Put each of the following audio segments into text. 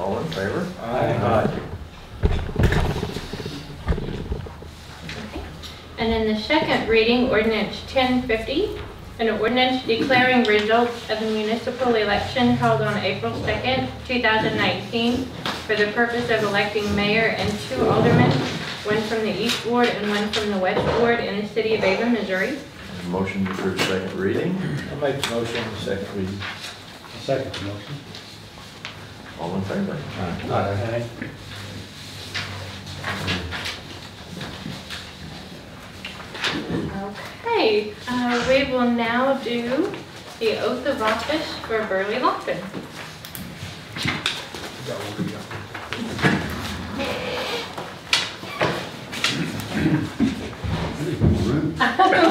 All in favor? Aye. And then the second reading, ordinance 1050, an ordinance declaring results of the municipal election held on April 2nd, 2019 for the purpose of electing mayor and 2 aldermen, one from the East Ward and one from the West Ward in the city of Ava, Missouri. Motion to approve second reading. I'll make the motion on the second reading. I'll second the motion. All in favor? Aye. Okay, we will now do the oath of office for Burrely, Loftin.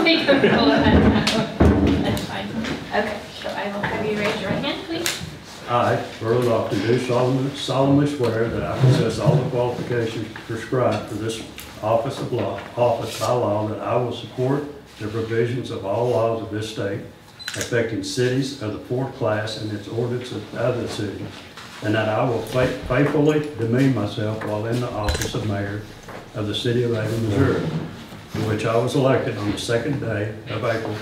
We can pull it out. That's fine. Okay, so I will have you raise your right hand, please. I, Burrely Loftin, do solemnly swear that I possess all the qualifications prescribed for this office by law, that I will support the provisions of all laws of this state affecting cities of the 4th class and its ordinances of the city, and that I will faithfully demean myself while in the office of mayor of the city of Ava, Missouri, to which I was elected on the 2nd day of April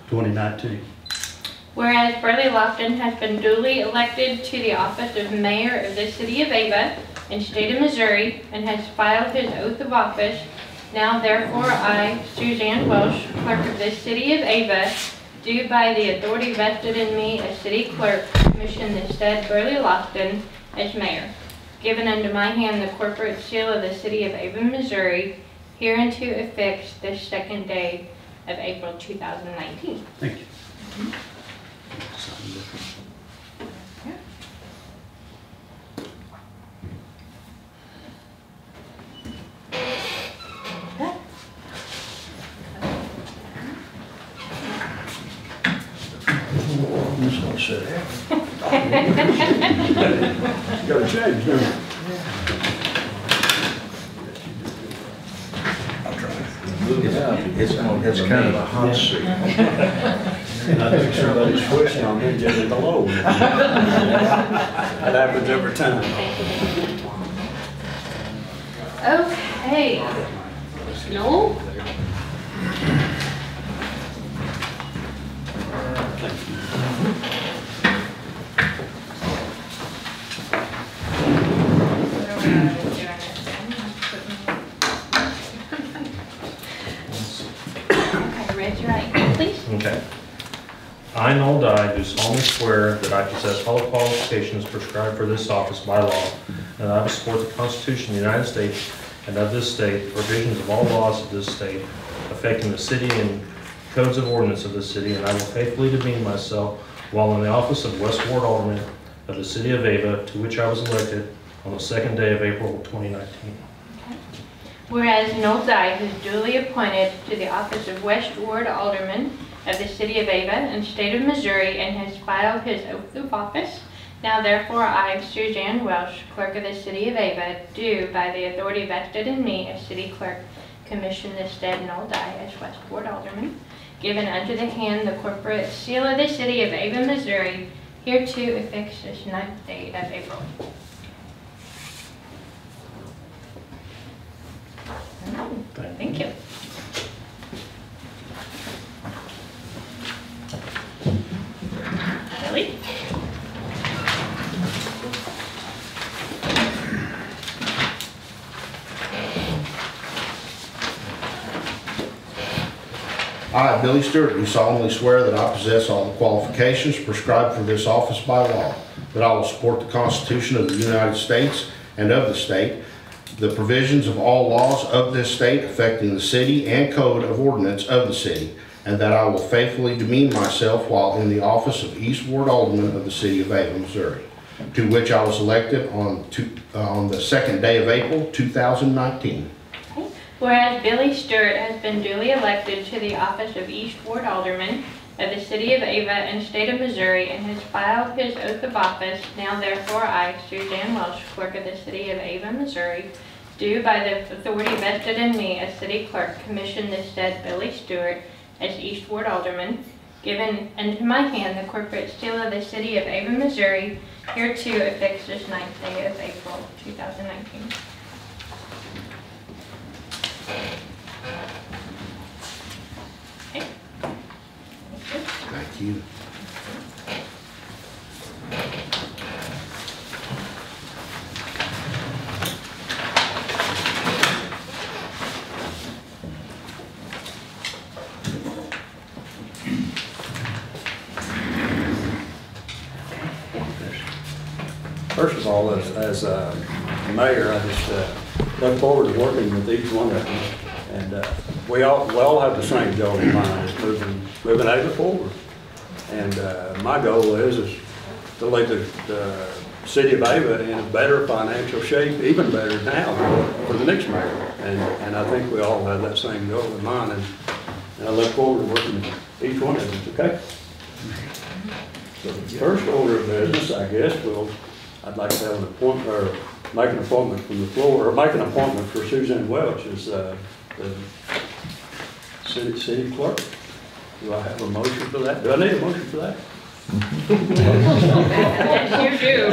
2019. Whereas Burrely Loftin has been duly elected to the office of mayor of the city of Ava and state of Missouri and has filed his oath of office, now therefore I, Suzanne Welsh, clerk of the city of Ava, do by the authority vested in me as city clerk commission the said Burrely Loftin as mayor. Given unto my hand the corporate seal of the city of Ava, Missouri, hereunto affixed this 2nd day of April 2019. Thank you. I'm just gonna sit there. You gotta change, don't you? It's kind of a hot seat. And I think somebody's switching on me, getting below. That happens every time. Okay. No? Okay, raise your right hand, please. Okay. I, Noel Dye, do solemnly swear that I possess all the qualifications prescribed for this office by law, and that I will support the Constitution of the United States and of this state, the provisions of all laws of this state affecting the city and codes of ordinance of the city, and I will faithfully demean myself while in the office of West Ward Alderman of the city of Ava, to which I was elected on the 2nd day of April 2019. Whereas Noel Dye is duly appointed to the office of West Ward Alderman of the city of Ava and state of Missouri and has filed his oath of office, now therefore I, Suzanne Welsh, clerk of the city of Ava, do by the authority vested in me as city clerk commission the said Noel Dye as West Ward Alderman, given unto the hand the corporate seal of the city of Ava, Missouri, hereto affixed this 9th day of April. Thank you. Billy? I, Billy Stewart, do solemnly swear that I possess all the qualifications prescribed for this office by law, that I will support the Constitution of the United States and of the state, the provisions of all laws of this state affecting the city and code of ordinance of the city, and that I will faithfully demean myself while in the office of East Ward Alderman of the city of Ava, Missouri, to which I was elected on the 2nd day of April 2019. Whereas Billy Stewart has been duly elected to the office of East Ward Alderman of the city of Ava and state of Missouri and has filed his oath of office, now therefore I, Suzanne Welsh, clerk of the city of Ava, Missouri, do by the authority vested in me as city clerk commission the said Billy Stewart as East Ward Alderman, given unto my hand the corporate seal of the city of Ava, Missouri, hereto affixed this 9th day of April 2019. Okay. Thank you. First of all, as mayor, I just look forward to working with each one of them. And we all have the same goal in mind, is moving Ava forward. And my goal is to leave the city of Ava in a better financial shape, even better now for the next mayor. And I think we all have that same goal in mind. And I look forward to working with each one of them, okay? So the first order of business, I guess, I'd like to have an appointment, or make an appointment from the floor, or make an appointment for Suzanne Welch as the city clerk. Do I have a motion for that? Do I need a motion for that? Yes, you do.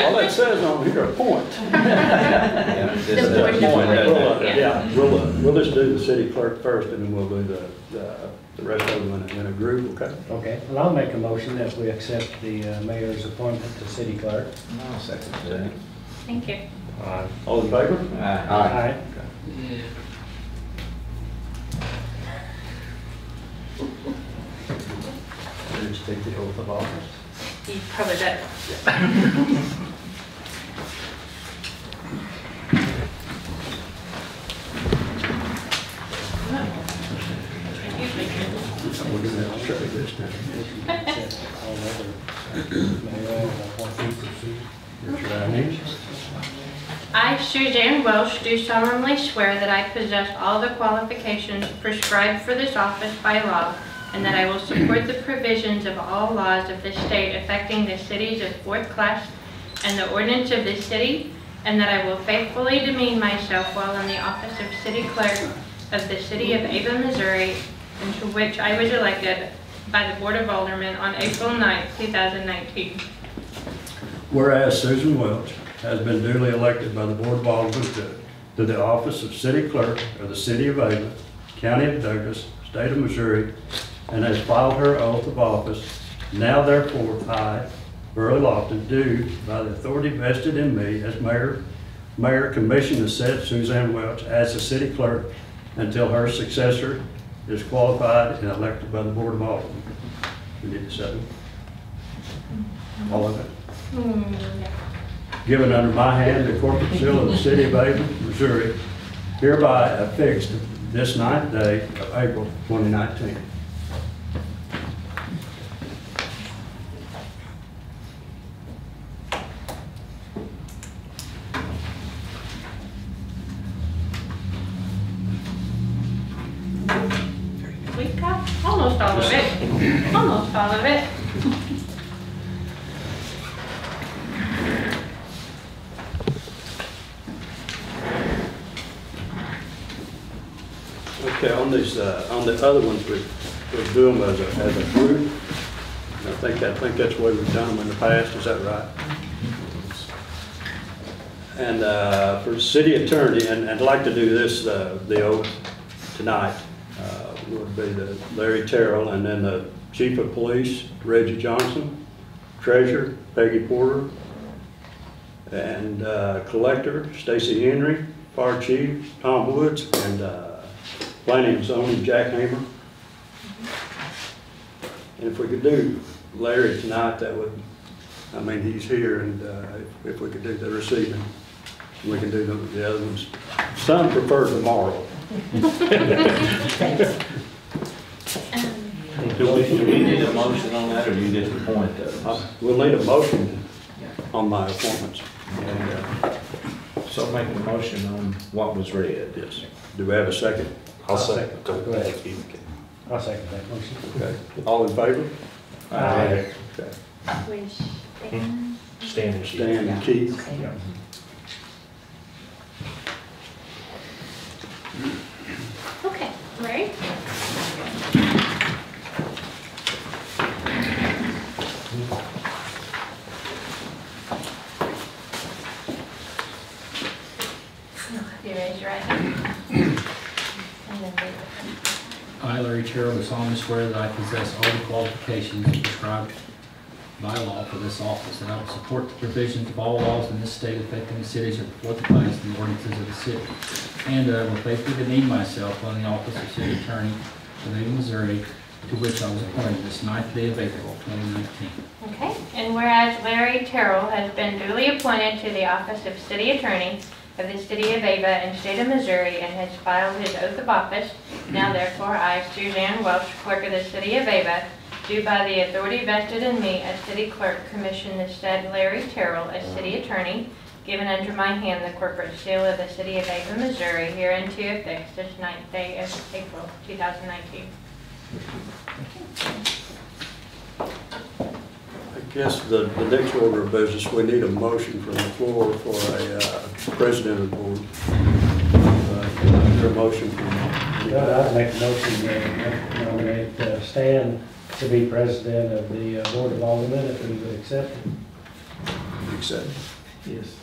All that says on here, appoint. We'll just do the city clerk first, and then we'll do the rest of them in a group, okay? Okay, well, I'll make a motion that we accept the mayor's appointment to city clerk. I'll second that. Thank you. All in favor? Aye. Just take the oath of office. You probably better. We're gonna have to try this now. I, Suzanne Welch, do solemnly swear that I possess all the qualifications prescribed for this office by law, and that I will support the provisions of all laws of this state affecting the cities of 4th class and the ordinance of this city, and that I will faithfully demean myself while in the office of city clerk of the city of Ava, Missouri, into which I was elected by the Board of Aldermen on April 9th, 2019. Whereas Susan Welch has been duly elected by the Board of Aldermen to the office of city clerk of the city of Ava, county of Douglas, state of Missouri, and has filed her oath of office, now therefore I, Burrely Loftin, do, by the authority vested in me as mayor, commission to set Suzanne Welch as the city clerk until her successor is qualified and elected by the Board of Aldermen. We need to set it. All of it. Given under my hand the corporate seal of the city of Ava, Missouri, hereby affixed this 9th day of April 2019. We got almost all of it. Almost all of it. Okay, on the other ones, we do them as a group. I think that's the way we've done them in the past. Is that right? And for the city attorney, and I'd like to do this, the oath tonight, would be the Larry Terrell, and then the chief of police, Reggie Johnson, treasurer, Peggy Porter, and collector, Stacy Henry, fire chief, Tom Woods, and planning and zoning, Jack Hamer. And if we could do Larry tonight, that would, I mean, he's here, and if we could do the receiving, we can do the other ones. Some prefer tomorrow. Do we need a motion on that, or you just appoint those? We'll need a motion on my appointments. So make the motion on what was read. Yes. Do we have a second? I'll second. Go ahead. I'll second that motion. Okay. All in favor? Aye. Okay. Which, Stand and sheet. Dan and Keith. Yeah. okay, right? raise your right hand. And then David. I, Larry Terrell, do solemnly swear that I possess all the qualifications prescribed by law for this office, and I will support the provisions of all laws in this state affecting the cities of Fort Collins and the ordinances of the city. And I will faithfully demean myself on the office of City Attorney of Ava, Missouri, to which I was appointed this 9th day of April, 2019. Okay, and whereas Larry Terrell has been duly appointed to the office of City Attorney of the City of Ava and State of Missouri and has filed his oath of office, now therefore I, Suzanne Welch, Clerk of the City of Ava, do by the authority vested in me as City Clerk commission the said Larry Terrell as City Attorney, given under my hand the corporate seal of the City of Ava, Missouri, hereunto affixed this 9th day of April, 2019. I guess the next order of business, we need a motion from the floor for a president of the board. Is there a motion from? I'd make a motion to nominate Stan to be president of the Board of Aldermen, if we would accept it. Accept. Yes.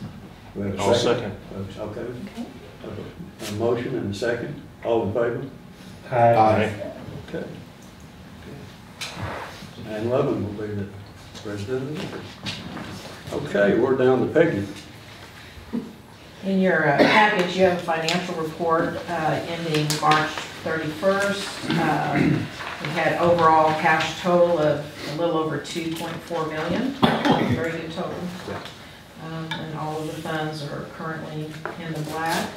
We have a I'll second. Okay. A motion and a second. All in favor? Aye. Okay. And Levin will be the president of the board. Okay, we're down to Peggy. In your package, you have a financial report ending March 31st. We had overall cash total of a little over $2.4 million. Very good total. And all of the funds are currently in the black.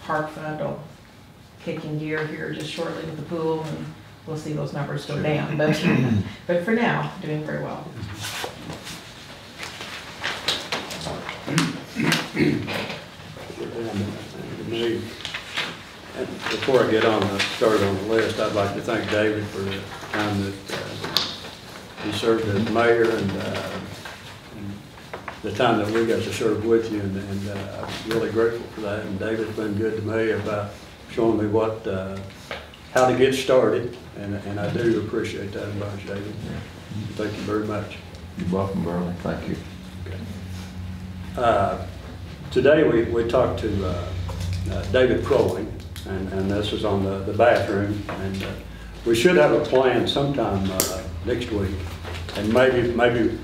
Park fund will kick in gear here just shortly with the pool, and we'll see those numbers go down. But for now, doing very well. And before I get started on the list, I'd like to thank David for the time that he served as mayor and the time that we got to serve with you, and I'm really grateful for that. And David's been good to me about showing me how to get started, and I do appreciate that advice, David. Thank you very much. You're welcome, Burrely. Thank you. Today we talked to David Crowley, and this is on the bathroom, and we should have a plan sometime next week, and maybe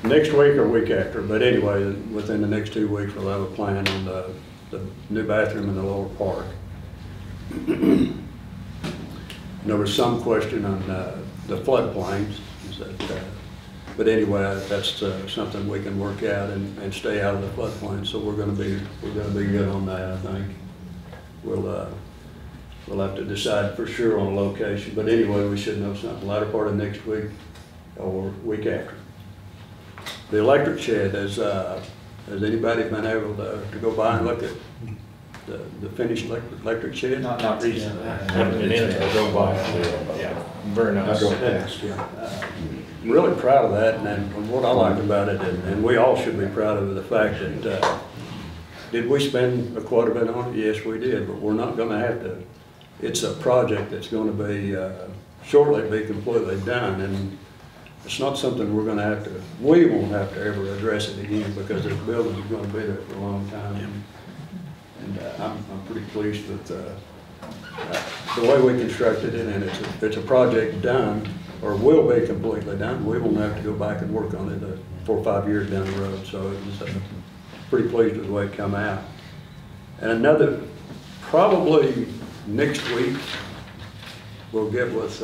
next week or week after, but anyway, within the next 2 weeks we'll have a plan on the new bathroom in the lower park. There was some question on the floodplains, but anyway, that's something we can work out and stay out of the floodplain. So we're going to be good on that. I think we'll have to decide for sure on a location. But anyway, we should know something latter part of next week or week after. The electric shed, has anybody been able to go by and look at the finished electric shed? Not recently. I haven't been in it, I drove by. Yeah, very nice. I drove past, Really proud of that, and what I like about it, and we all should be proud of the fact that, did we spend quite a bit on it? Yes, we did, but we're not going to have to. It's a project that's going to be, shortly be completely done, and it's not something we won't have to ever address it again, because this building is going to be there for a long time. And I'm pretty pleased with the way we constructed it, and it's a project done, or will be completely done. We won't have to go back and work on it 4 or 5 years down the road. So it was pretty pleased with the way it come out. And probably next week, we'll get with,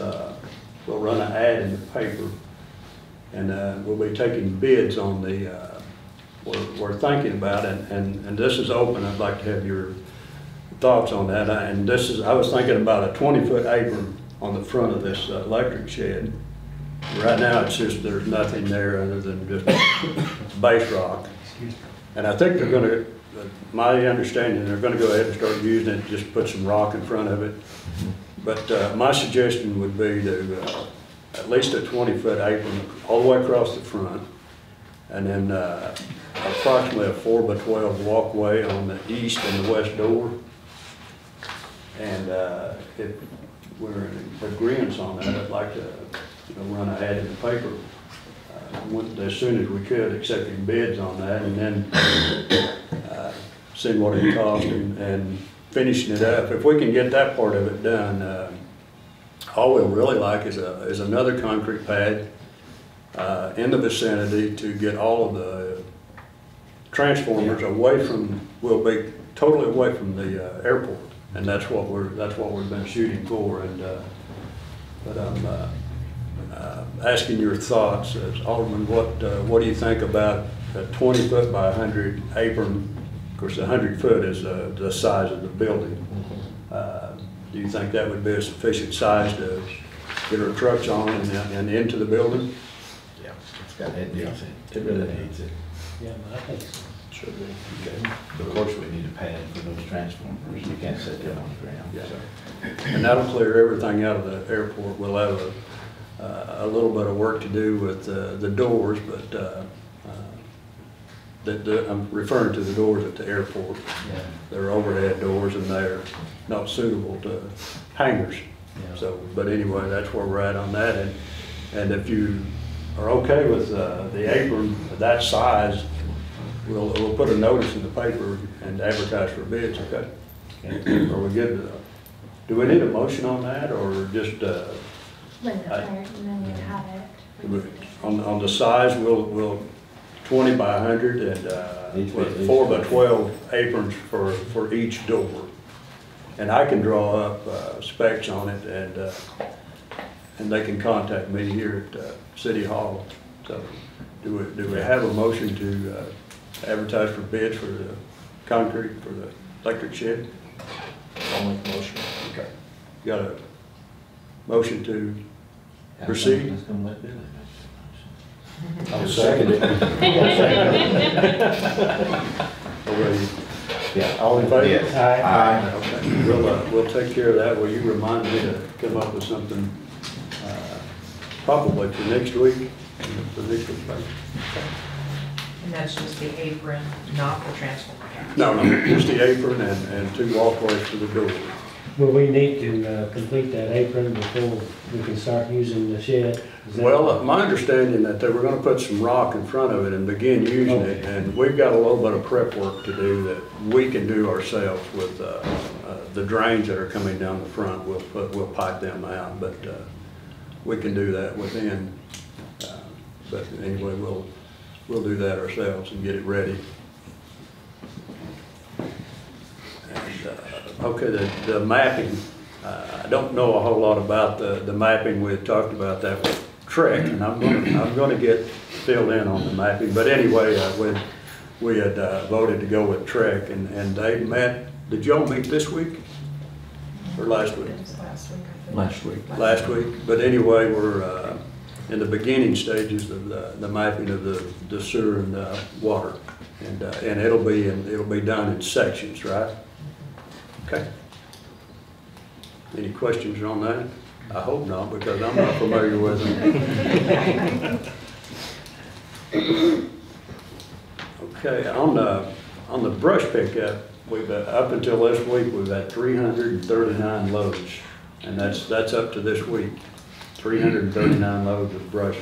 we'll run an ad in the paper, and we'll be taking bids on we're thinking about it, and this is open. I'd like to have your thoughts on that. I was thinking about a 20-foot apron on the front of this electric shed. Right now, it's just, there's nothing there other than just base rock. And I think they're going to, my understanding, they're going to go ahead and start using it, just put some rock in front of it. But my suggestion would be to at least a 20-foot apron all the way across the front, and then approximately a 4x12 walkway on the east and the west door. And if we're in agreement on that, I'd like to run an ad in the paper as soon as we could, accepting bids on that. And then seeing what it costs and finishing it up. If we can get that part of it done, all we'll really like is another concrete pad in the vicinity to get all of the transformers away from, will be totally away from the airport, and that's what we've been shooting for. And but I'm asking your thoughts as Alderman. What do you think about a 20-foot by 100 apron? Of course, 100 foot is the size of the building. Do you think that would be a sufficient size to get our trucks on and into the building? Yeah, it needs it. It really needs it. Yeah, I think so. Should be. Okay. But of course, we need a pad for those transformers. You can't set them on the ground. Yeah. So. And that'll clear everything out of the airport. We'll have a little bit of work to do with the doors, but I'm referring to the doors at the airport. Yeah. They're overhead doors and they're not suitable to hangars. Yeah. So, but anyway, that's where we're at on that. And if you are okay with the apron that size, we'll put a notice in the paper and advertise for bids, okay? Are we good to, do we need a motion on that, or just, on the size, we'll 20 by 100 and 4 by 12 aprons for each door. And I can draw up specs on it, and they can contact me here at City Hall. So do we have a motion to advertise for bids for the concrete for the electric shed? I'll make a motion. Okay. You got a motion to proceed? I'll second it. Already. Yeah, all in favor? Yes. Aye. Okay. We'll take care of that. Will you remind me to come up with something probably for next week? For next week's paper. And that's just the apron, not the transformer. No, just the apron and 2 walkways for the door. Will we need to complete that apron before we can start using the shed? Well, my understanding that they were going to put some rock in front of it and begin using it, and we've got a little bit of prep work to do that we can do ourselves with the drains that are coming down the front. We'll pipe them out, but we can do that within. But anyway, we'll do that ourselves and get it ready. And, okay, the mapping. I don't know a whole lot about the mapping. We had talked about that with Trek, and I'm going to get filled in on the mapping. But anyway, we had voted to go with Trek, and they met. Did y'all meet this week or last week? It was last week, I think. Last week. Last week. But anyway, we're in the beginning stages of the mapping of the sewer and water, and it'll be done in sections, right? Okay. Any questions on that? I hope not, because I'm not familiar with them. Okay, on the brush pickup, we've up until this week we've had 339 loads, and that's up to this week. 339 loads of brush,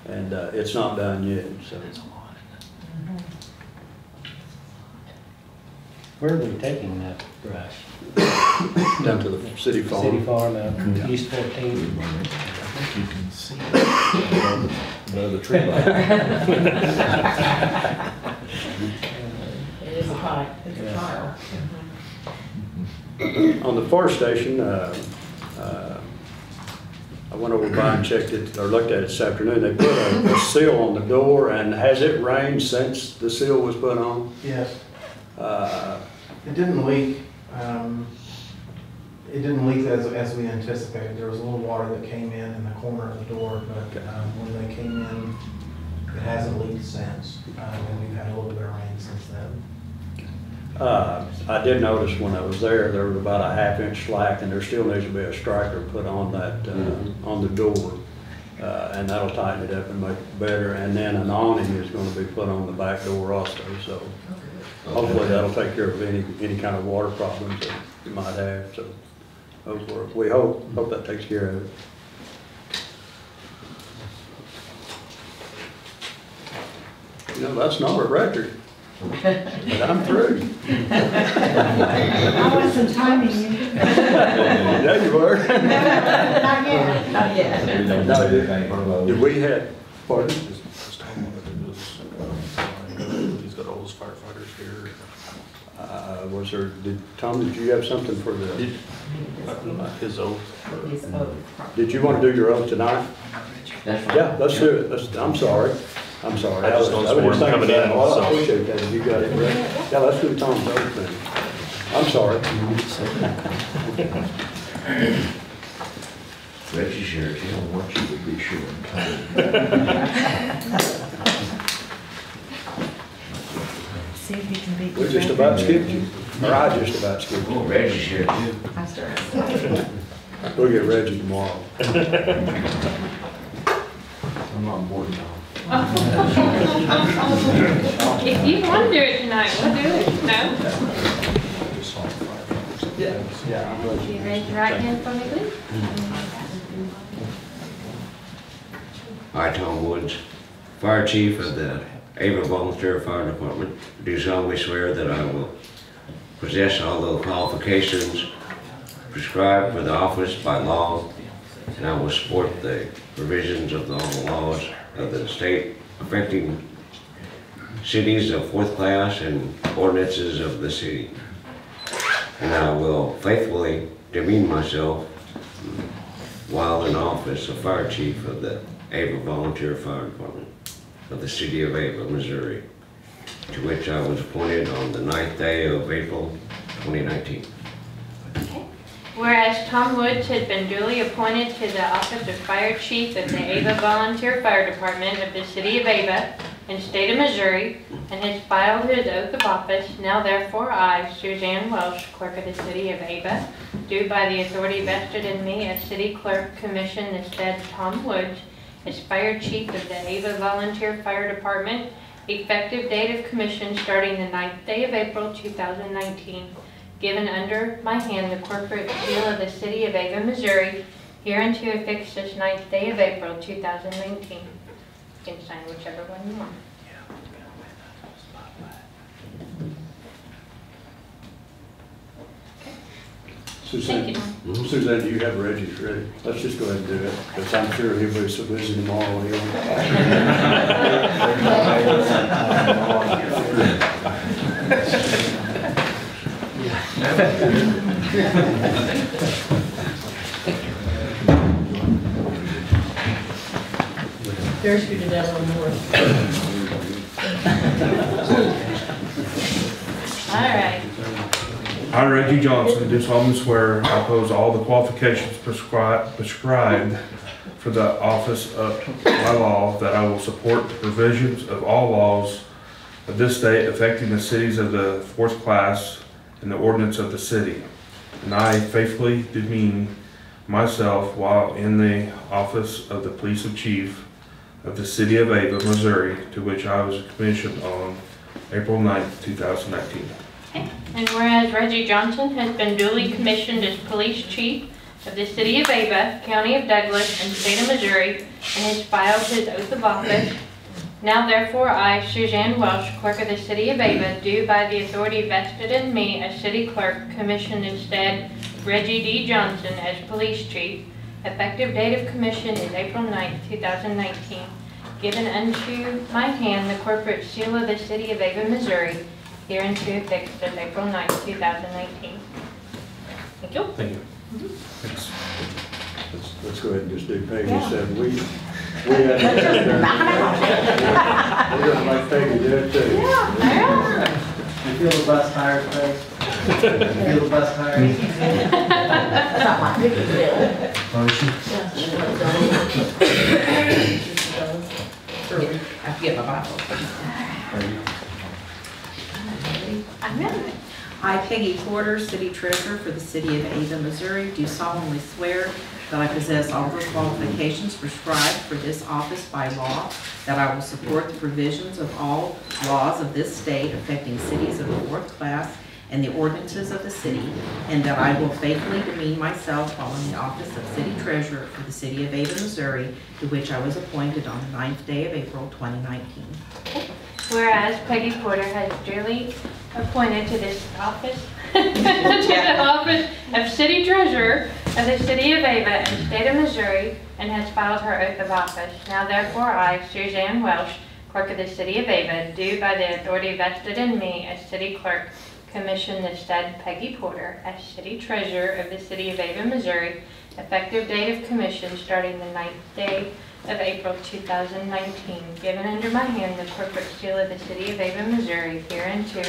and it's not done yet. So it's a lot. Where are we taking that brush? Down to the city farm. City farm out East 14th. I think you can see it above the tree line. It is a pile, it's a pile. On the fire station, I went over by and checked it, or looked at it this afternoon. They put a seal on the door, and has it rained since the seal was put on? Yes. It didn't leak. It didn't leak as we anticipated. There was a little water that came in the corner of the door, but when they came in, it hasn't leaked since. And we've had a little bit of rain since then. I did notice when I was there was about a 1/2 inch slack, and there still needs to be a striker put on that on the door, and that'll tighten it up and make it better. And then an awning is going to be put on the back door also. So hopefully that'll take care of any kind of water problems that you might have. So we hope that takes care of it. You know, that's not a record. But I'm through. I want some timing. Yeah, you were. Not yet. Not yet. We don't do anything for those. Did we have, pardon? He's got all his firefighters here. Was there, Tom, did you have something for the, His oath. His oath. did you want to do your oath tonight? Yeah, let's do it. I'm sorry. I'm sorry. I just don't was support him thinking coming in, about it. Well, so. I appreciate that. You got it ready. Yeah, let's do Tom's oath then. I'm sorry. Reggie shares, he don't want you to be sure and See if you can beat. We just about skipped you. Or I just about skipped you. Oh, Reggie's here too. I started. We'll get Reggie tomorrow. I'm not bored now. If you want to do it tonight, we'll do it. No? Yeah, I'm glad You raise your right hand for me, please. I, Tom Woods, Fire Chief of the Ava Volunteer Fire Department, do solemnly swear that I will possess all the qualifications prescribed for the office by law, and I will support the provisions of all the laws of the state affecting cities of fourth class and ordinances of the city. And I will faithfully demean myself while in office of Fire Chief of the Ava Volunteer Fire Department of the city of Ava, Missouri, to which I was appointed on the 9th day of April, 2019. Whereas Tom Woods has been duly appointed to the office of Fire Chief of the Ava Volunteer Fire Department of the City of Ava and State of Missouri, and has filed his oath of office, now therefore I, Suzanne Welsh, Clerk of the City of Ava, do by the authority vested in me as City Clerk commission the said Tom Woods as Fire Chief of the Ava Volunteer Fire Department, effective date of commission starting the 9th day of April 2019. Given under my hand the corporate seal of the City of Ava, Missouri, hereunto affixed this 9th day of April 2019. You can sign whichever one you want. Suzanne, Thank you. Suzanne, do you have Reggie's ready? Let's just go ahead and do it, because I'm sure he'll be so busy tomorrow. There's you to that one more. All right. I, Reggie Johnson, do solemnly swear I oppose all the qualifications prescribed for the office by law, that I will support the provisions of all laws of this state affecting the cities of the fourth class and the ordinance of the city. And I faithfully demean myself while in the office of the Police Chief of the City of Ava, Missouri, to which I was commissioned on April 9th, 2019. And whereas Reggie Johnson has been duly commissioned as Police Chief of the City of Ava, County of Douglas, and State of Missouri, and has filed his oath of office, now therefore I, Suzanne Welsh, Clerk of the City of Ava, do by the authority vested in me as City Clerk commission instead Reggie D. Johnson as Police Chief. Effective date of commission is April 9th, 2019. Given unto my hand the corporate seal of the City of Ava, Missouri, hereunto affixed as April 9th, 2019. Thank you. Thank you. Let's go ahead and just do Peggy said. We had we're gonna make Peggy do it too. You feel the bus tires, Craig? You feel the bus tires? That's not my big deal. I have to get my Bible. I'm ready. I, Peggy Porter, City Treasurer for the City of Ava, Missouri, do solemnly swear that I possess all the qualifications prescribed for this office by law, that I will support the provisions of all laws of this state affecting cities of the fourth class and the ordinances of the city, and that I will faithfully demean myself while in the office of City Treasurer for the City of Ava, Missouri, to which I was appointed on the 9th day of April, 2019. Whereas Peggy Porter has duly appointed to this office, to the office of City Treasurer of the City of Ava and State of Missouri, and has filed her oath of office. Now therefore I, Suzanne Welsh, Clerk of the City of Ava, do by the authority vested in me as City Clerk, commission the said Peggy Porter as City Treasurer of the City of Ava, Missouri, effective date of commission starting the 9th day of April 2019, given under my hand the corporate seal of the City of Ava, Missouri, hereunto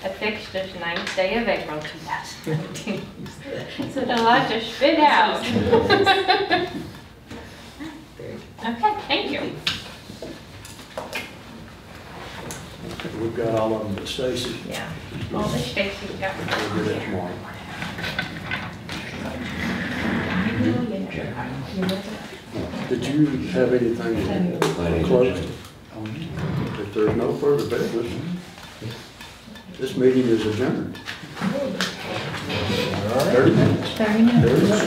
affixed this 9th day of April 2019. So a lot to spit out. Okay, thank you. We've got all of them but Stacy. Yeah, all the Stacy's got. We'll do that tomorrow. Did you have anything to close? If there's no further business, this meeting is adjourned. 30 minutes. 30 minutes.